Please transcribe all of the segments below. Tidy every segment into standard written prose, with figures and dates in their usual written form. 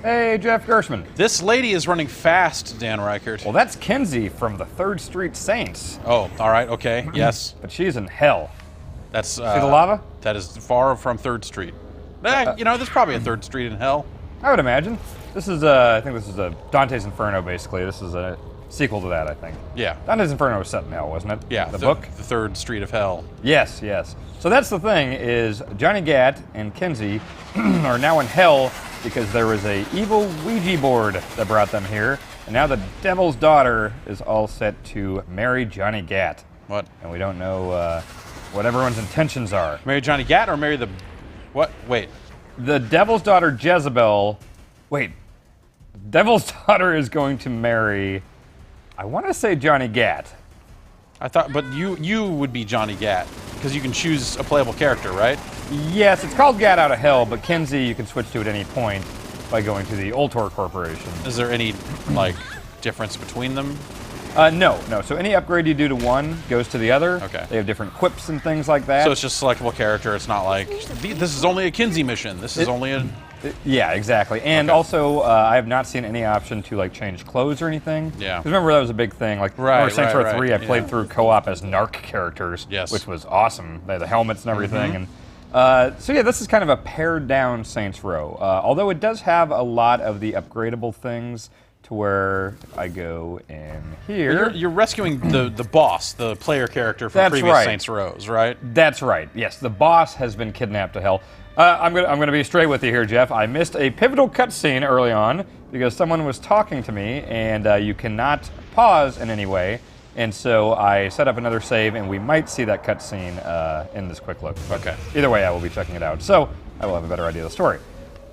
Hey, Jeff Gershman. This lady is running fast, Dan Reichert. Well, that's Kinsey from the 3rd Street Saints, Oh, all right, okay, yes. but she's in hell. That's See the lava? That is far from 3rd Street. You know, there's probably a 3rd Street in hell. I would imagine. This is, I think this is a Dante's Inferno, basically. This is a sequel to that, I think. Yeah. Dante's Inferno was set in hell, wasn't it? Yeah, The book? The 3rd Street of Hell. Yes, yes. So that's the thing, is Johnny Gat and Kinsey are now in hell because there was a evil Ouija board that brought them here, and now the Devil's Daughter is all set to marry Johnny Gat. What? And we don't know what everyone's intentions are. Marry Johnny Gat or marry the... What? Wait. The Devil's Daughter, Jezebel... Wait. Devil's Daughter is going to marry... I want to say Johnny Gat. I thought, but you would be Johnny Gat, because you can choose a playable character, right? Yes, it's called Gat Out of Hell, but Kinsey you can switch to at any point by going to the Ultor Corporation. Is there any, like, difference between them? No. So any upgrade you do to one goes to the other. Okay. They have different quips and things like that. So it's just selectable character, it's not like, this is only a Kinsey mission, this is only a... Yeah, exactly. And Okay. also, I have not seen any option to like change clothes or anything. Yeah. 'Cause remember that was a big thing. Like Right, Saints Row right, 3, I right, played yeah. through co-op as narc characters, Yes. which was awesome. They had the helmets and everything. And so yeah, this is kind of a pared down Saints Row. Although it does have a lot of the upgradable things to where I go in here. You're rescuing the boss, the player character from That's previous right. Saints Rows, right? That's right. Yes, the boss has been kidnapped to hell. I'm gonna be straight with you here, Jeff. I missed a pivotal cutscene early on because someone was talking to me, and you cannot pause in any way. And so I set up another save, and we might see that cutscene in this quick look. But Okay. Either way, I will be checking it out, so I will have a better idea of the story.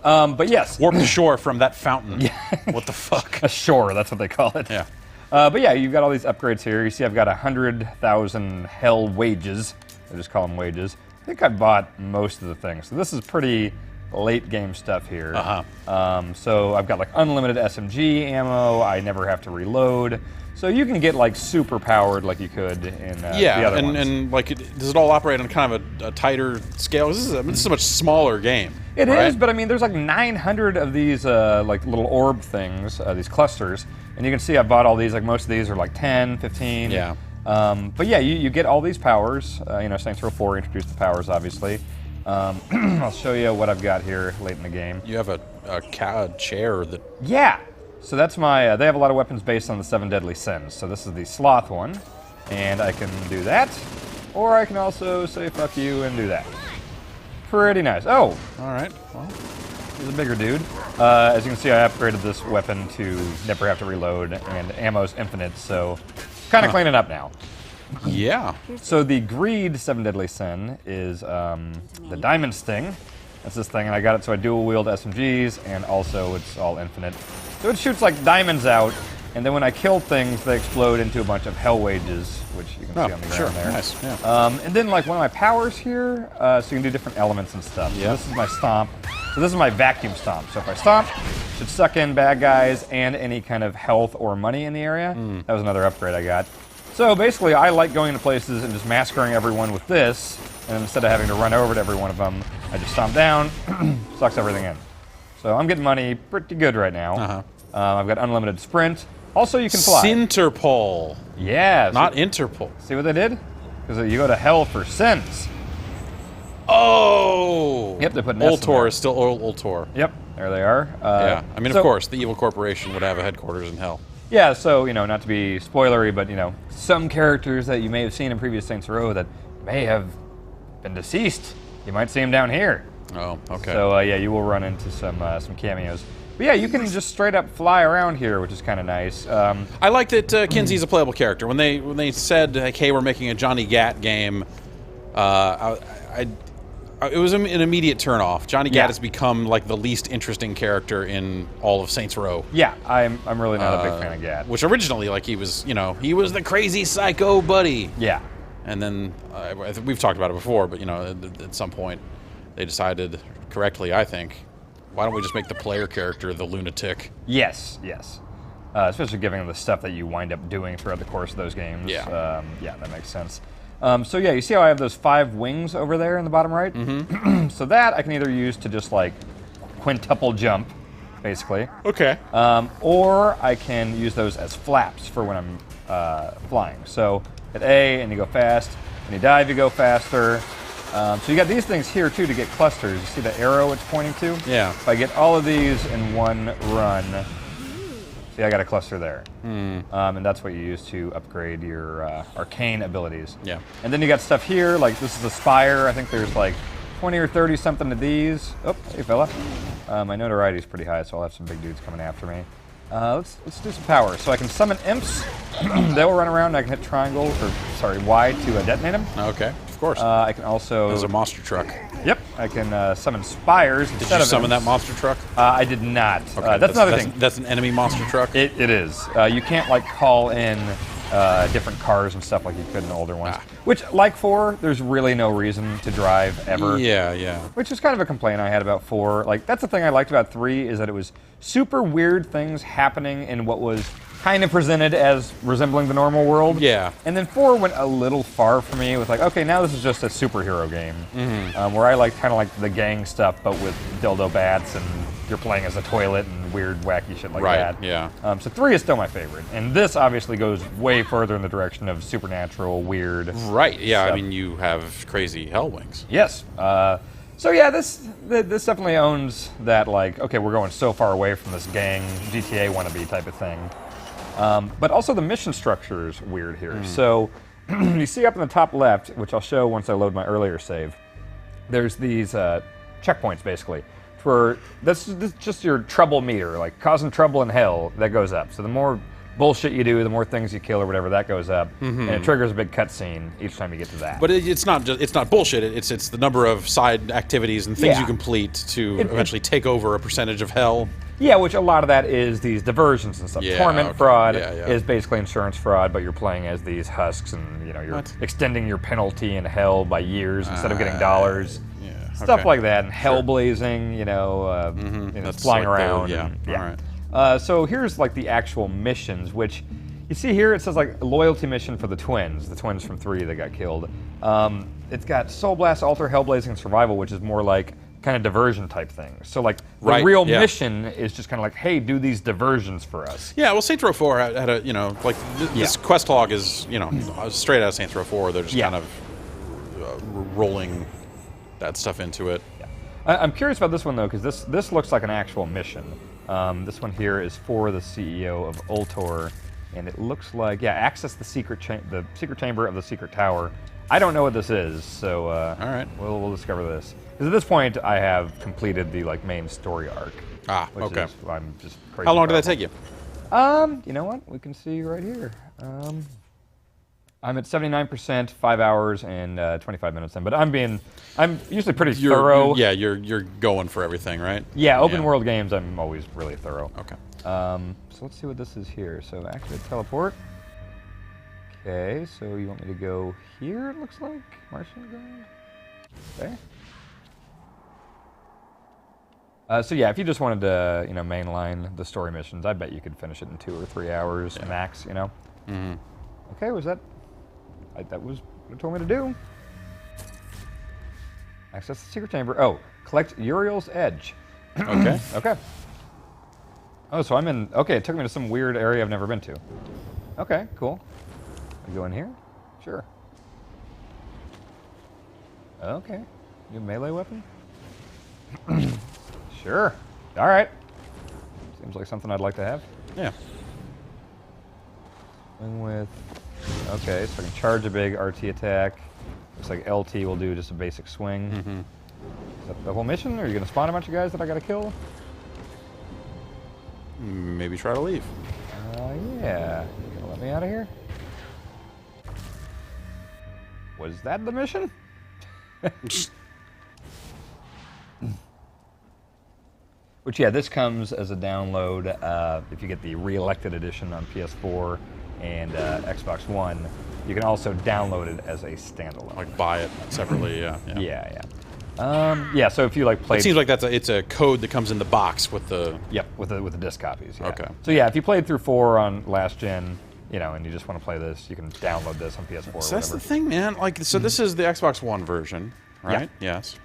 But yes, Warp to shore from that fountain. What the fuck? ashore. That's what they call it. Yeah. But yeah, you've got all these upgrades here. You see I've got 100,000 hell wages. I just call them wages. I think I bought most of the things. So this is pretty late game stuff here. So I've got like unlimited SMG ammo. I never have to reload. So you can get like super powered like you could in the other ones. and like, does it all operate on kind of a tighter scale? This is a much smaller game. It right? is, but I mean, there's like 900 of these like little orb things, these clusters, and you can see I bought all these. Like most of these are like 10, 15. Yeah. But yeah, you get all these powers. Saints Row 4 introduced the powers, obviously. I'll show you what I've got here late in the game. You have a chair that... Yeah. So that's my. They have a lot of weapons based on the 7 deadly sins. So this is the sloth one, and I can do that, or I can also say fuck you and do that. Pretty nice. Oh. All right, well... He's a bigger dude. As you can see, I upgraded this weapon to never have to reload, and ammo's infinite, so kind of cleaning up now. Yeah. So the Greed 7 Deadly Sin is the Diamond Sting. That's this thing, and I got it so I dual wield SMGs, and also it's all infinite. So it shoots like diamonds out, and then when I kill things, they explode into a bunch of hell wages, which you can see on the ground there. Nice, yeah. And then like one of my powers here, so you can do different elements and stuff. So Yeah. this is my stomp. So this is my vacuum stomp. So if I stomp, it should suck in bad guys and any kind of health or money in the area. That was another upgrade I got. So basically, I like going to places and just massacring everyone with this, and instead of having to run over to every one of them, I just stomp down, sucks everything in. So I'm getting money pretty good right now. I've got unlimited sprint. Also, you can fly. Sinterpol, Yeah. not Interpol. See what they did? Because you go to hell for sins. Oh! Yep, they put an S in there. Ultor is still Ultor. Yep, there they are. Yeah, I mean, so- of course, the evil corporation would have a headquarters in hell. Yeah, so, not to be spoilery, but, some characters that you may have seen in previous Saints Row that may have been deceased, you might see them down here. Oh, okay. So, yeah, you will run into some cameos. But yeah, you can just straight up fly around here, which is kind of nice. I like that Kinsey's a playable character. When they said, like, hey, we're making a Johnny Gat game, it was an immediate turnoff. Johnny Gat Yeah. has become like the least interesting character in all of Saints Row. Yeah, I'm really not a big fan of Gat. Which originally, like, he was the crazy psycho buddy. Yeah. And then we've talked about it before, but at some point they decided correctly, I think, why don't we just make the player character the lunatic? Yes. Especially given the stuff that you wind up doing throughout the course of those games. Yeah. Yeah, that makes sense. So yeah, you see how I have those 5 wings over there in the bottom right? Mm-hmm. So that I can either use to just like quintuple jump, basically. Okay. Or I can use those as flaps for when I'm flying. So hit A and you go fast. When you dive, you go faster. So you got these things here too to get clusters. You see the arrow it's pointing to? Yeah. If I get all of these in one run, see, I got a cluster there. And that's what you use to upgrade your arcane abilities. Yeah. And then you got stuff here, like this is a spire. I think there's like 20 or 30 something of these. Oh, hey fella. My notoriety is pretty high, so I'll have some big dudes coming after me. Let's do some power. So I can summon imps. They will run around. And I can hit triangle, or sorry, Y to detonate them. Okay. Of course. I can also. There's a monster truck. Yep. I can summon spires. Did you summon that monster truck? I did not. Okay, That's another thing. That's an enemy monster truck? It is. You can't like call in different cars and stuff like you could in older ones. Which, like 4, there's really no reason to drive ever. Yeah, yeah. Which is kind of a complaint I had about 4. Like, that's the thing I liked about 3 is that it was super weird things happening in what was kind of presented as resembling the normal world. Yeah. And then 4 went a little far for me with like, okay, now this is just a superhero game. Where I like kind of like the gang stuff, but with dildo bats and you're playing as a toilet and weird, wacky shit like that. Right, yeah. So 3 is still my favorite. And this obviously goes way further in the direction of supernatural, weird. Right, yeah. stuff. I mean, you have crazy hell wings. Yes. So yeah, this definitely owns that, like, okay, we're going so far away from this gang GTA wannabe type of thing. But also the mission structure is weird here. So you see up in the top left, which I'll show once I load my earlier save, there's these checkpoints basically. For this is just your trouble meter, like causing trouble in hell, that goes up. So the more bullshit you do, the more things you kill or whatever, that goes up, and it triggers a big cutscene each time you get to that. But it's not bullshit. It's the number of side activities and things Yeah. you complete to eventually take over a percentage of hell. Yeah, which a lot of that is these diversions and stuff. Yeah, Torment okay. fraud Yeah, yeah. is basically insurance fraud, but you're playing as these husks, and you're What? extending your penalty in hell by years instead of getting dollars. Yeah, Stuff okay. like that, and hell blazing, That's flying like the- around. yeah, and- all right. So here's like the actual missions, which you see here. It says like a loyalty mission for the twins from 3 that got killed. It's got Soul Blast, Altar, Hellblazing, and Survival, which is more like kind of diversion type things. So like the Right, real yeah. mission is just kind of like, hey, do these diversions for us. Yeah, well, Saints Row 4 had a, this quest log is, straight out of Saints Row 4. They're just Yeah. kind of rolling that stuff into it. I'm curious about this one though, because this looks like an actual mission. This one here is for the CEO of Ultor, and it looks like access the secret chamber of the secret tower. I don't know what this is, so All right. we'll discover this. Because at this point, I have completed the main story arc. Which Okay. is, I'm just crazy. How long did that proud take you? of. You know what? We can see right here. I'm at 79%, 5 hours and 25 minutes in. But I'm usually pretty thorough. You're going for everything, right? Yeah, open world games, I'm always really thorough. Okay. So let's see what this is here. So activate teleport. Okay, so you want me to go here, it looks like? Martian ground? Okay. So yeah, if you just wanted to, mainline the story missions, I bet you could finish it in 2 or 3 hours max, Mm-hmm. Okay, that was what it told me to do. Access the secret chamber. Oh, collect Uriel's Edge. Okay. Okay. Oh, so I'm in. Okay, it took me to some weird area I've never been to. Okay, cool. I go in here? Sure. Okay. New melee weapon? Sure. All right. Seems like something I'd like to have. Yeah. Swing with. Okay, so I can charge a big RT attack. Looks like LT will do just a basic swing. Is that the whole mission? Or are you going to spawn a bunch of guys that I got to kill? Maybe try to leave. Yeah. You gonna let me out of here? Was that the mission? Which, yeah, this comes as a download if you get the re-elected edition on PS4 and Xbox One. You can also download it as a standalone. Like buy it separately. Yeah. Yeah, so if you played... It seems like it's a code that comes in the box with the... Yep, with the disc copies. Yeah. Okay. So yeah, if you played through 4 on last gen, and you just want to play this, you can download this on PS4 or So whatever. that's the thing, man. So this is the Xbox One version, right? Yeah. Yes.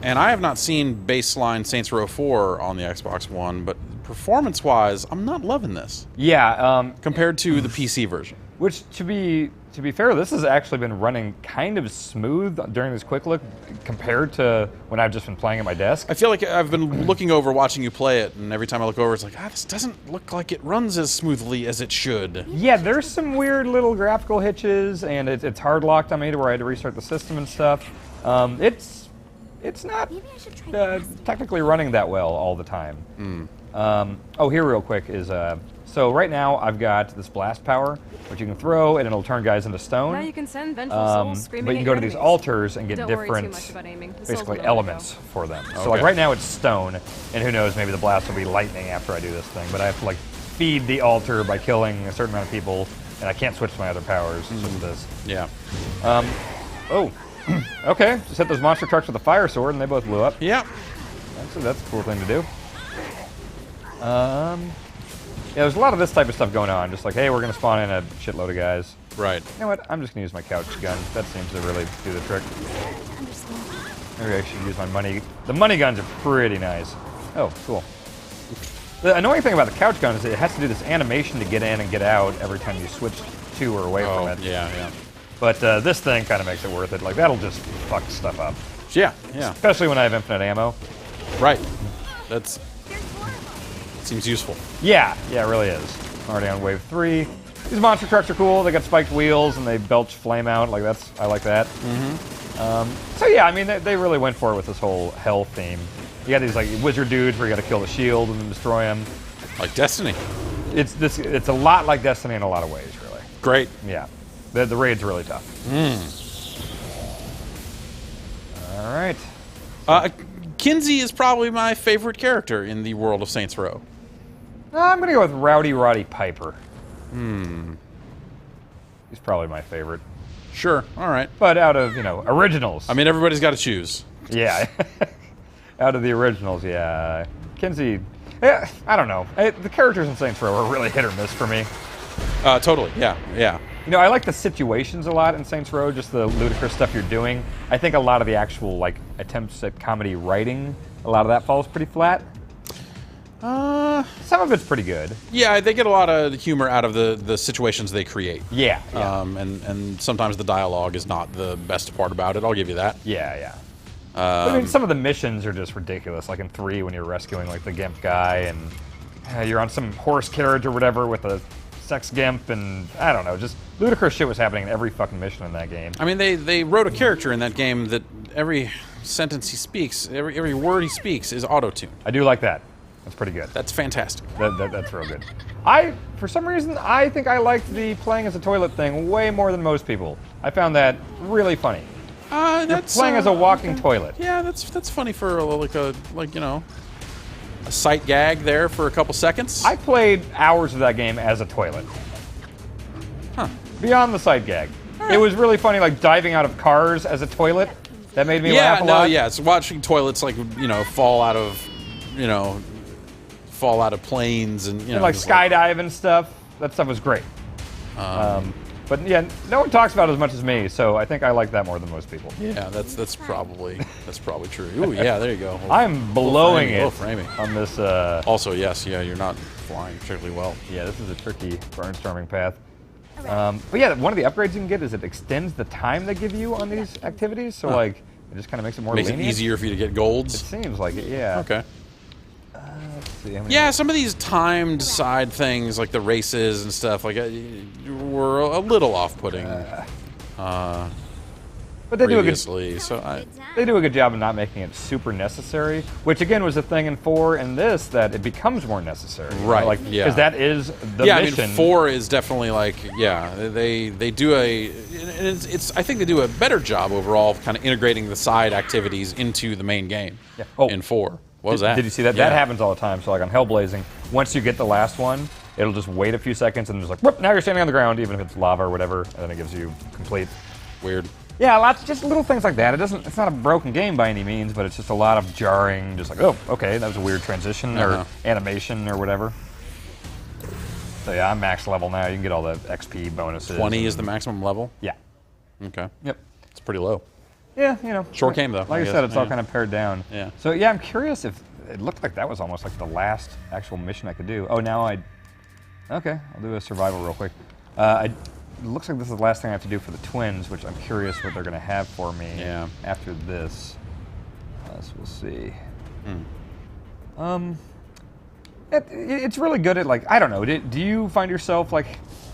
And I have not seen baseline Saints Row 4 on the Xbox One, but performance-wise, I'm not loving this Yeah, compared to the PC version. which to be fair, this has actually been running kind of smooth during this quick look compared to when I've just been playing at my desk. I feel like I've been looking over, watching you play it, and every time I look over, it's like, this doesn't look like it runs as smoothly as it should. Yeah, there's some weird little graphical hitches, and it's hard locked on me to where I had to restart the system and stuff. It's not technically running that well all the time. Oh, here real quick is so right now I've got this blast power, which you can throw and it'll turn guys into stone. Now you can send vengeful souls screaming But you can at go your to these enemies. altars and get Don't worry too different, much about aiming. The souls basically will know where to elements go. for them. So Okay. like right now it's stone, and who knows, maybe the blast will be lightning after I do this thing. But I have to like feed the altar by killing a certain amount of people, and I can't switch to my other powers. It's just this. Yeah. Oh, okay. Just hit those monster trucks with a fire sword, and they both blew up. Yeah. That's a cool thing to do. Yeah, there's a lot of this type of stuff going on. Just like, hey, we're gonna spawn in a shitload of guys. Right. You know what? I'm just gonna use my couch gun. That seems to really do the trick. Maybe I should use my money. The money guns are pretty nice. Oh, cool. The annoying thing about the couch gun is it has to do this animation to get in and get out every time you switch to or away from it. Yeah. But this thing kind of makes it worth it. Like, that'll just fuck stuff up. Yeah. Especially when I have infinite ammo. Right. That seems useful. Yeah, it really is. I'm already on wave 3. These monster trucks are cool. They got spiked wheels and they belch flame out. Like I like that. So yeah, I mean they really went for it with this whole hell theme. You got these like wizard dudes where you got to kill the shield and then destroy them. Like Destiny. It's a lot like Destiny in a lot of ways, really. Great. Yeah, the raid's really tough. All right. Kinsey is probably my favorite character in the world of Saints Row. I'm gonna go with Rowdy Roddy Piper. He's probably my favorite. Sure. All right. But out of originals, I mean, everybody's got to choose. yeah, out of the originals, yeah, Kinsey. Yeah, I don't know. The characters in Saints Row are really hit or miss for me. Totally. Yeah. I like the situations a lot in Saints Row, just the ludicrous stuff you're doing. I think a lot of the actual attempts at comedy writing, a lot of that falls pretty flat. Some of it's pretty good. Yeah, they get a lot of humor out of the situations they create. Yeah. And sometimes the dialogue is not the best part about it. I'll give you that. Yeah. I mean, some of the missions are just ridiculous. Like in 3, when you're rescuing the Gimp guy, and you're on some horse carriage or whatever with a sex Gimp, and I don't know, just ludicrous shit was happening in every fucking mission in that game. I mean, they wrote a character in that game that every sentence he speaks, every word he speaks is auto-tuned. I do like that. That's pretty good. That's fantastic. That's real good. For some reason, I think I liked the playing as a toilet thing way more than most people. I found that really funny. That's Playing as a walking toilet. Yeah, that's funny for a sight gag there for a couple seconds. I played hours of that game as a toilet. Beyond the sight gag. It was really funny, diving out of cars as a toilet. That made me laugh a lot. It's watching toilets fall out of planes and And skydive and stuff. That stuff was great. But yeah, no one talks about it as much as me, so I think I like that more than most people. Yeah, that's probably true. Ooh, yeah, there you go. I'm blowing Little it framing. on this. Also, yes, you're not flying particularly well. Yeah, this is a tricky barnstorming path. But yeah, one of the upgrades you can get is it extends the time they give you on these activities, so it just kind of makes it more Makes lenient. it easier for you to get It golds. seems like it, yeah. Okay. Let's see, how many- Yeah, some of these timed side things, like the races and stuff, were a little off-putting. But they do a good. Previously, They do a good job of not making it super necessary, which again was the thing in 4 and this, that it becomes more necessary. Right, yeah. Because that is the yeah, mission. I mean, 4 is definitely they do I think they do a better job overall of kind of integrating the side activities into the main game. Yeah. Oh. In 4. What was that? Did you see that? Yeah. That happens all the time. So on Hellblazing, once you get the last one, it'll just wait a few seconds and just whoop, now you're standing on the ground, even if it's lava or whatever, and then it gives you complete. Weird. Yeah, just little things like that. It's not a broken game by any means, but it's just a lot of jarring, just oh, okay, that was a weird transition or animation or whatever. So yeah, I'm max level now. You can get all the XP bonuses. 20 is the maximum level? Yeah. Okay. Yep. It's pretty low. Yeah, you know. Short game, though, Like I I guess, said, it's all yeah. kind of pared down. Yeah. So yeah, I'm curious if it looked like that was almost like the last actual mission I could do. Oh, now okay, I'll do a survival real quick. It looks like this is the last thing I have to do for the twins, which I'm curious what they're going to have for me after this. So we'll see. It's really good at, like, I don't know. Do you find yourself like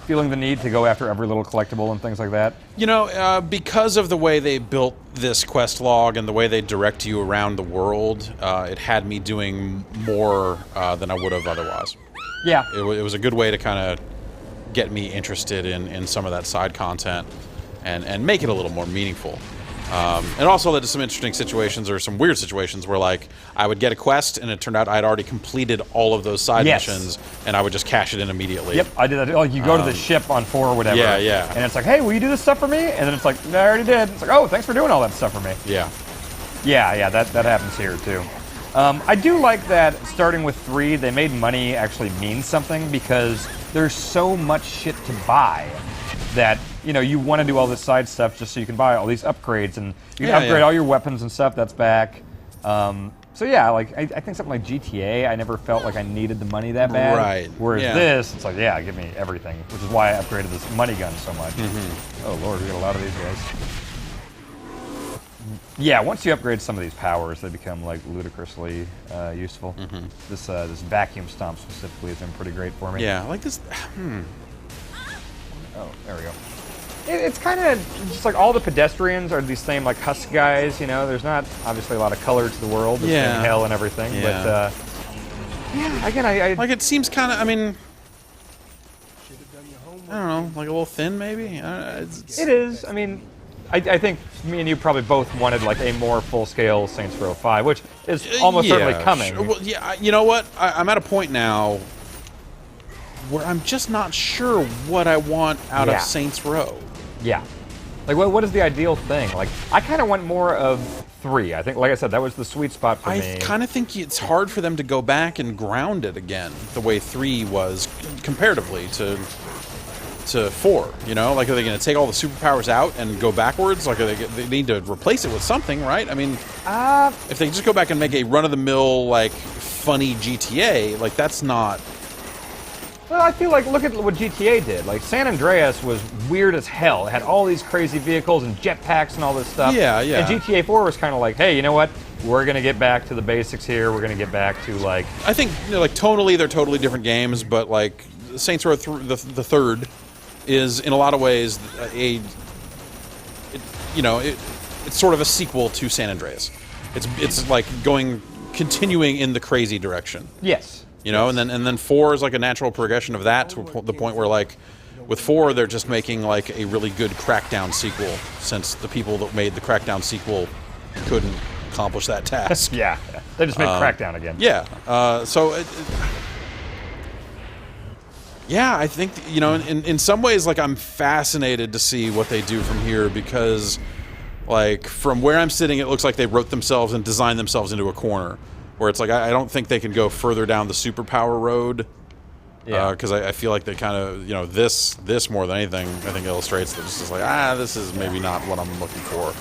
feeling the need to go after every little collectible and things like that? You know, because of the way they built this quest log and the way they direct you around the world, it had me doing more than I would have otherwise. Yeah. It was a good way to kind of get me interested in some of that side content and make it a little more meaningful. And also led to some interesting situations or some weird situations where, like, I would get a quest and it turned out I'd already completed all of those side missions and I would just cash it in immediately. Yep, I did that. Like, you go to the ship on 4 or whatever. Yeah, yeah. And it's like, hey, will you do this stuff for me? And then it's like, I already did. It's like, oh, thanks for doing all that stuff for me. Yeah. Yeah, that happens here too. I do like that starting with 3, they made money actually mean something because there's so much shit to buy that, you know, you want to do all this side stuff just so you can buy all these upgrades and you can upgrade all your weapons and stuff. That's back. So yeah, like I think something like GTA, I never felt like I needed the money that bad. Right. Whereas this, it's like, yeah, give me everything, which is why I upgraded this money gun so much. Oh lord, we got a lot of these guys. Yeah, once you upgrade some of these powers, they become like ludicrously useful. This vacuum stomp specifically has been pretty great for me. Yeah, like this. Oh, there we go. It's kind of just like all the pedestrians are these same like husk guys, you know. There's not obviously a lot of color to the world, the same hell and everything, but yeah, again, I like it seems kind of. I mean, I don't know, like a little thin, maybe. It is. I mean, I think me and you probably both wanted like a more full-scale Saints Row 5, which is almost certainly coming. Sure. Well, yeah, you know what? I'm at a point now where I'm just not sure what I want out of Saints Row. Yeah. Like, what is the ideal thing? Like, I kind of want more of 3. I think, like I said, that was the sweet spot for me. I kind of think it's hard for them to go back and ground it again the way 3 was comparatively to 4. You know, like, are they going to take all the superpowers out and go backwards? Like, they need to replace it with something, right? I mean, if they just go back and make a run-of-the-mill, like, funny GTA, like, that's not. Well, I feel like, look at what GTA did. Like, San Andreas was weird as hell. It had all these crazy vehicles and jetpacks and all this stuff. Yeah, yeah. And GTA 4 was kind of like, hey, you know what? We're going to get back to the basics here. We're going to get back to, like... I think, you know, like, tonally, they're totally different games, but, like, Saints Row the third is, in a lot of ways, it's sort of a sequel to San Andreas. It's like continuing in the crazy direction. Yes. You know, and then 4 is like a natural progression of that to the point where, like, with 4 they're just making like a really good Crackdown sequel, since the people that made the Crackdown sequel couldn't accomplish that task. Yeah, they just made Crackdown again. Yeah, yeah, I think, you know, in some ways, like, I'm fascinated to see what they do from here, because, like, from where I'm sitting, it looks like they wrote themselves and designed themselves into a corner. Where it's like, I don't think they can go further down the superpower road. Yeah. Because I feel like they kind of, you know, this more than anything, I think illustrates that it's just like, this is maybe not what I'm looking for.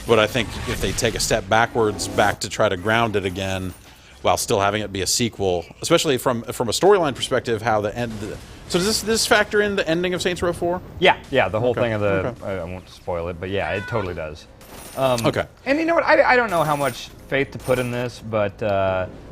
But I think if they take a step backwards back to try to ground it again, while still having it be a sequel, especially from a storyline perspective, how the end. So does this factor in the ending of Saints Row 4? Yeah, the whole thing of the. I won't spoil it, but yeah, it totally does. Okay. And you know what? I don't know how much faith to put in this, but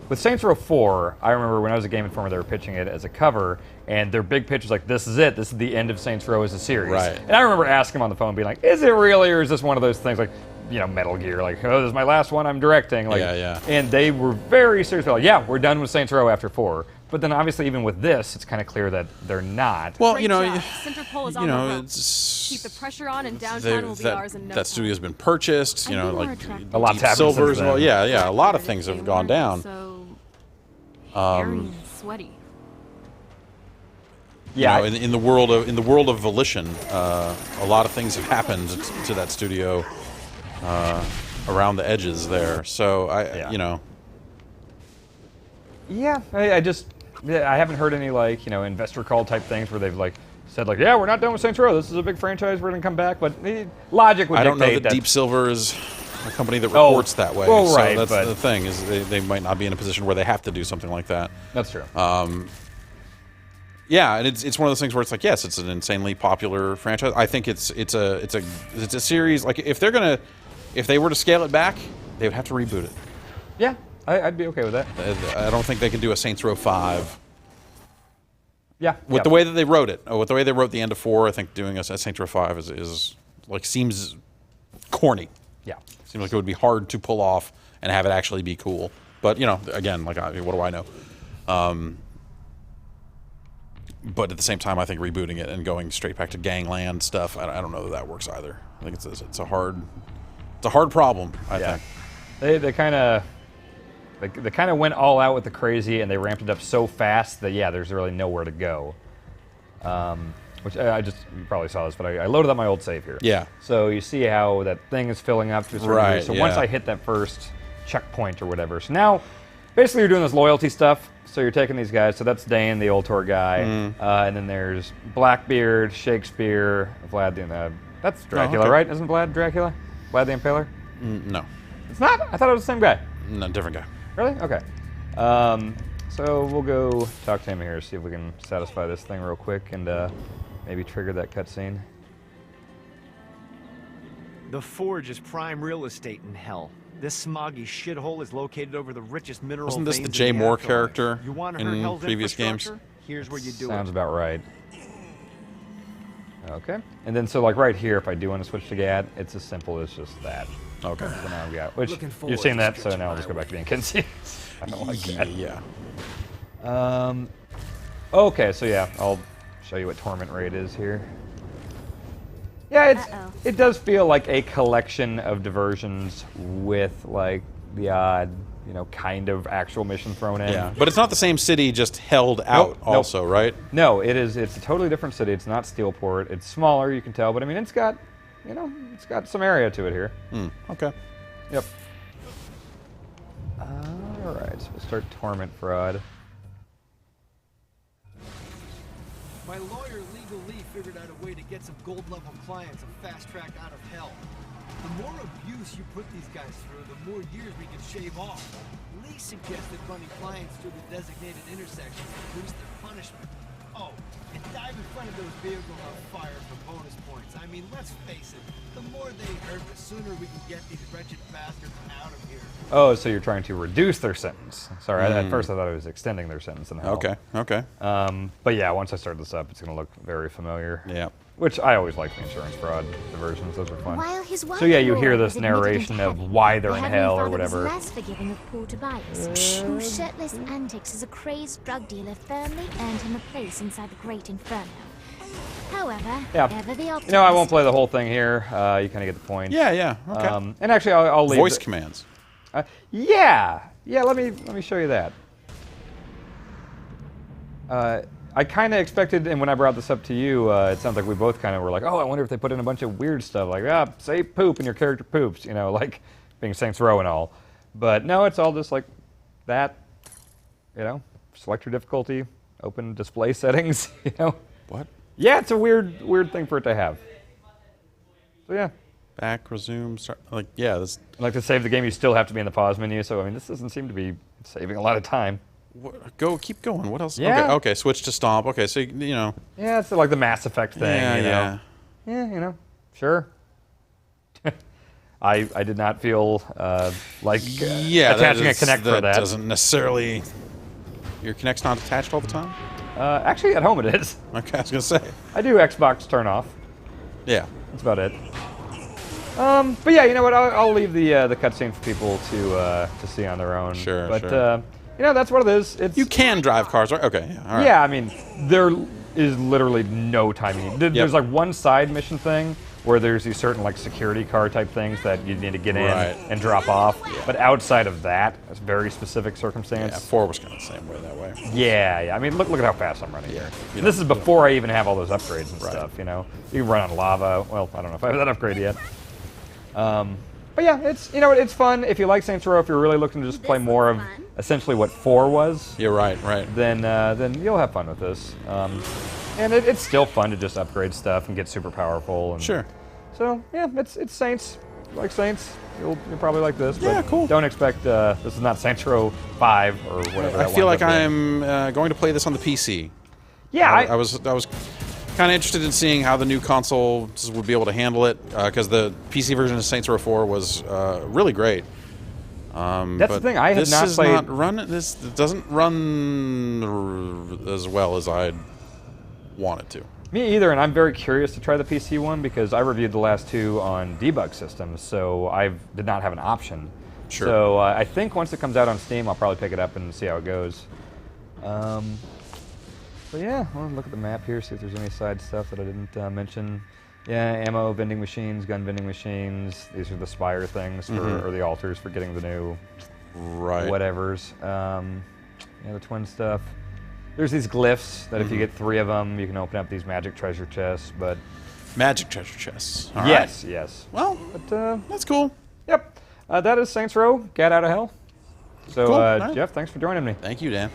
with Saints Row 4, I remember when I was a Game Informer, they were pitching it as a cover, and their big pitch was like, this is it. This is the end of Saints Row as a series. Right. And I remember asking them on the phone, being like, is it really, or is this one of those things like, you know, Metal Gear, like, oh, this is my last one I'm directing. Like, yeah. And they were very serious. They're like, yeah, we're done with Saints Row after 4. But then obviously even with this, it's kind of clear that they're not. Well, Great you know, job. Center pole is on the ropes. Keep the pressure on, and downtown will be ours in no that time. studio's been purchased. You know, more like attractive. A lot's Deep happened Silver since as well. then. Yeah. A lot of things have gone down. So airy and sweaty. Yeah. You know, in the world of Volition, a lot of things have happened to that studio around the edges there. So you know. Yeah, I haven't heard any, like, you know, investor call type things where they've like said like, yeah, we're not done with Saints Row. This is a big franchise. We're gonna come back. But logic would I don't know dictate that that Deep Silver is a company that reports that way. Well, so right, that's but the thing is they might not be in a position where they have to do something like that. That's true. Yeah, and it's one of those things where it's like, yes, it's an insanely popular franchise. I think it's a series. Like if they were to scale it back, they would have to reboot it. Yeah, I'd be okay with that. I don't think they can do a Saints Row 5. Yeah. With the way that they wrote it, with the way they wrote the end of 4, I think doing a Saints Row 5 is like seems corny. Yeah. Seems like it would be hard to pull off and have it actually be cool. But you know, again, like what do I know? But at the same time, I think rebooting it and going straight back to gangland stuff, I don't know that works either. I think it's a hard problem. I think they kind of went all out with the crazy, and they ramped it up so fast that there's really nowhere to go. Which you probably saw this, but I loaded up my old save here. Yeah. So you see how that thing is filling up to a certain degree. So once I hit that first checkpoint or whatever, so now basically you're doing this loyalty stuff. So you're taking these guys. So that's Dane, the old tour guy, and then there's Blackbeard, Shakespeare, Vlad the. That's Dracula, right? Isn't Vlad Dracula? Vlad the Impaler? No. It's not. I thought it was the same guy. No, different guy. Really? Okay. So we'll go talk to him here, see if we can satisfy this thing real quick, and maybe trigger that cutscene. The Forge is prime real estate in hell. This smoggy shithole is located over the richest mineral Wasn't this veins the Jay in Moore afterlife. character You want to in hurt Hell's previous games? infrastructure? Here's where you do Sounds it. about right. Okay. And then so like right here, if I do want to switch to GAD, it's as simple as just that. Okay. So now I've got, which you've seen that, so now I'll just go back to being Kinsey. I don't like that. Yeah. Okay, so I'll show you what Torment Raid is here. Yeah, it does feel like a collection of diversions with like the odd, kind of actual mission thrown in. Yeah, but it's not the same city, just held out also, right? No, it's a totally different city. It's not Steelport. It's smaller, you can tell, but I mean, it's got some area to it here. Okay. Yep. All right, so we'll start Torment Fraud. My lawyer, Legal Lee, figured out a way to get some gold-level clients a fast track out of hell. The more abuse you put these guys through, the more years we can shave off. Lee suggested running clients through the designated intersections to boost their punishment. Oh, and dive in front of those vehicles on fire for bonus points. I mean, let's face it, the more they hurt, the sooner we can get these wretched bastards out of here. Oh, so you're trying to reduce their sentence. Sorry, at first I thought it was extending their sentence in hell. Okay. But yeah, once I start this up, it's going to look very familiar. Yeah. Which I always like the insurance fraud diversions; those are fun. While his wife So yeah, you hear Laura this was admitted narration into of heaven, why they're the in Heavenly hell or Father whatever. was less forgiving of Paul Tobias, whose shirtless antics as a crazed drug dealer firmly earned him a place inside the Great Inferno. However, ever the optimist. I won't play the whole thing here. You kind of get the point. Yeah. Okay. And actually, I'll leave. Voice commands. Yeah. Let me show you that. I kind of expected, and when I brought this up to you, it sounds like we both kind of were like, oh, I wonder if they put in a bunch of weird stuff, like, say poop and your character poops, like being Saints Row and all. But no, it's all just like that, select your difficulty, open display settings, What? Yeah, it's a weird thing for it to have. So yeah. Back, resume, start. This. Like to save the game, you still have to be in the pause menu, so I mean, this doesn't seem to be saving a lot of time. Keep going. What else? Yeah. Okay, switch to stomp. Okay, so Yeah, it's like the Mass Effect thing. Yeah, sure. I did not feel like attaching a Kinect for that. That doesn't necessarily. Your Kinect's not attached all the time? Actually, at home it is. Okay, I was gonna say. I do Xbox turn off. Yeah. That's about it. But yeah, you know what? I'll leave the cutscene for people to see on their own. Sure. But that's what it is. You can drive cars, right? Okay. Yeah. All right. Yeah, I mean, there is literally no timing. There's like one side mission thing where there's these certain like security car type things that you need to get in and drop off. Yeah. But outside of that, it's very specific circumstance. Yeah, 4 was kind of the same way that way. Yeah. I mean, look at how fast I'm running here. And this is before I even have all those upgrades and stuff. You can run on lava. Well, I don't know if I have that upgrade yet. But yeah, it's fun. If you like Saints Row, if you're really looking to just play more of essentially what 4 was, yeah, right. Then you'll have fun with this. And it's still fun to just upgrade stuff and get super powerful. And sure. So yeah, it's Saints. like Saints, you'll probably like this. Yeah, but cool. Don't expect this is not Saints Row 5 or whatever. I that feel like winds up being. I'm going to play this on the PC. Yeah, I was kind of interested in seeing how the new consoles would be able to handle it because the PC version of Saints Row 4 was really great. That's the thing. I have not played. This doesn't run as well as I'd want it to. Me either, and I'm very curious to try the PC one because I reviewed the last two on debug systems, so I did not have an option. Sure. So I think once it comes out on Steam, I'll probably pick it up and see how it goes. But yeah, I'll look at the map here, see if there's any side stuff that I didn't mention. Yeah, ammo vending machines, gun vending machines. These are the spire things for, or the altars for getting the new whatevers. Yeah, the twin stuff. There's these glyphs that if you get 3 of them, you can open up these magic treasure chests. But magic treasure chests. All yes, right. yes. Well, but that's cool. Yep, that is Saints Row: Get Out of Hell. So, cool. Right. Jeff, thanks for joining me. Thank you, Dan.